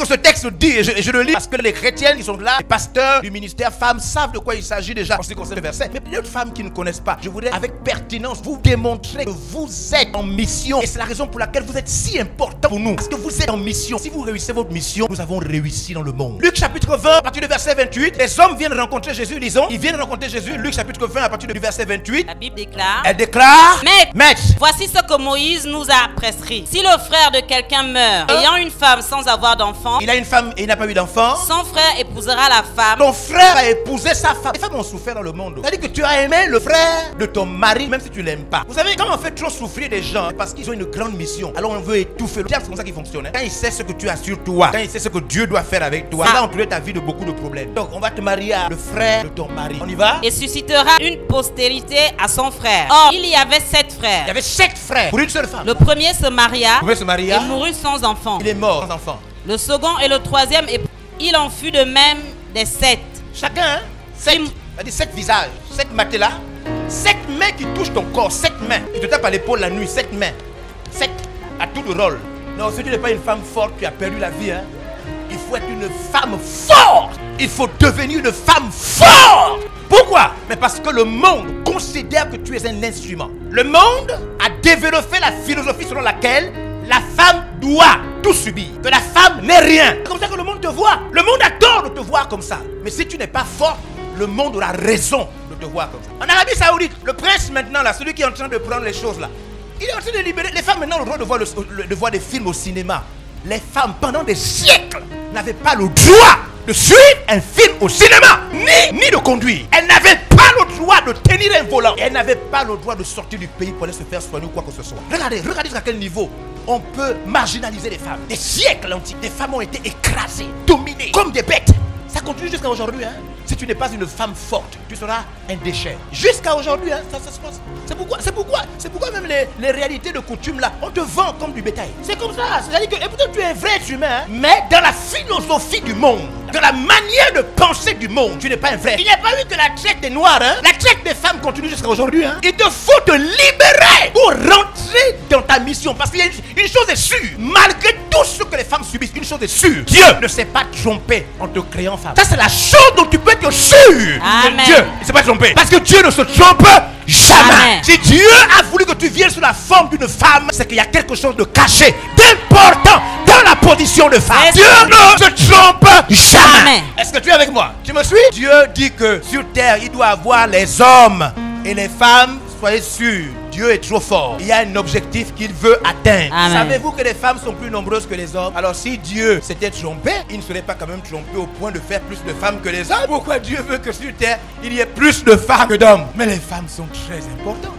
que ce texte dit, et je le lis parce que les chrétiennes qui sont là, les pasteurs du ministère femmes savent de quoi il s'agit déjà en ce qui concerne le verset. Mais d'autres femmes qui ne connaissent pas, je voudrais avec pertinence vous démontrer que vous êtes en mission. Et c'est la raison pour laquelle vous êtes si important pour nous. Parce que vous êtes en mission. Si vous réussissez votre mission, nous avons réussi dans le monde. Luc chapitre 20, à partir du verset 28, les hommes viennent rencontrer Jésus, disons. Ils viennent rencontrer Jésus. Luc chapitre 20, à partir du verset 28. La Bible déclare. Elle déclare. Maître, voici ce que Moïse nous a prescrit. Si le frère de quelqu'un meurt, ayant une femme sans avoir d'enfant, il a une femme et il n'a pas eu d'enfant, son frère épousera la femme. Ton frère a épousé sa femme. Les femmes ont souffert dans le monde. C'est-à-dire que tu as aimé le frère de ton mari, même si tu l'aimes pas. Vous savez, quand on fait trop souffrir des gens, c'est parce qu'ils ont une grande mission. Alors on veut étouffer. C'est comme ça qu'il fonctionne. Quand il sait ce que tu as sur toi, quand il sait ce que Dieu doit faire avec toi, ça empêche ta vie de beaucoup de problèmes. Donc on va te marier à le frère de ton mari. On y va? Et suscitera une postérité à son frère. Or, il y avait 7 frères. Il y avait 7 frères pour une seule femme. Le premier se maria, et mourut sans enfant. Il est mort sans enfant. Le second et le troisième, il en fut de même des 7. Chacun, 7. C'est-à-dire 7 visages, 7 matelas, 7 mains qui touchent ton corps, 7 mains. Tu te tapes à l'épaule la nuit, 7 mains. 7 à tout le rôle. Non, si tu n'es pas une femme forte, tu as perdu la vie. Hein. Il faut être une femme forte. Il faut devenir une femme forte. Pourquoi? Mais parce que le monde considère que tu es un instrument. Le monde a développé la philosophie selon laquelle la femme doit tout subir. Que la femme n'est rien. C'est comme ça que le monde te voit. Le monde adore de te voir comme ça. Mais si tu n'es pas fort, le monde aura raison de te voir comme ça. En Arabie Saoudite, le prince maintenant, là, celui qui est en train de prendre les choses là, il est en train de libérer. Les femmes maintenant ont le droit de voir des films au cinéma. Les femmes, pendant des siècles, n'avaient pas le droit de suivre un film au cinéma, ni de conduire. Elles n'avaient pas le droit de tenir un volant. Et elles n'avaient pas le droit de sortir du pays pour aller se faire soigner ou quoi que ce soit. Regardez jusqu'à quel niveau on peut marginaliser les femmes. Des siècles antiques, des femmes ont été écrasées, dominées, comme des bêtes. Ça continue jusqu'à aujourd'hui. Hein. Si tu n'es pas une femme forte, tu seras un déchet. Jusqu'à aujourd'hui, hein, ça se passe. C'est pourquoi même les réalités de coutume là, on te vend comme du bétail. C'est comme ça. C'est-à-dire que, et pourtant tu es un vrai être humain, hein, mais dans la philosophie du monde, dans la manière de penser du monde, tu n'es pas un vrai. Il n'y a pas eu que la traite des noirs. Hein. La traite des femmes continue jusqu'à aujourd'hui. Hein. Il te faut te libérer pour rentrer dans ta mission. Parce qu'il y a une chose est sûre. Malgré tout ce que les femmes subissent, une chose est sûre. Dieu ne s'est pas trompé en te créant femme. Ça c'est la chose dont tu peux être sûr. Amen. Dieu ne s'est pas trompé. Parce que Dieu ne se trompe jamais. Amen. Si Dieu a voulu que tu viennes sous la forme d'une femme, c'est qu'il y a quelque chose de caché, d'important dans la position de femme. Dieu ne se trompe jamais. Est-ce que tu es avec moi? Tu me suis? Dieu dit que sur terre, il doit avoir les hommes et les femmes. Soyez sûrs, Dieu est trop fort. Il y a un objectif qu'il veut atteindre. Savez-vous que les femmes sont plus nombreuses que les hommes? Alors si Dieu s'était trompé, il ne serait pas quand même trompé au point de faire plus de femmes que les hommes. Pourquoi Dieu veut que sur terre, il y ait plus de femmes que d'hommes? Mais les femmes sont très importantes.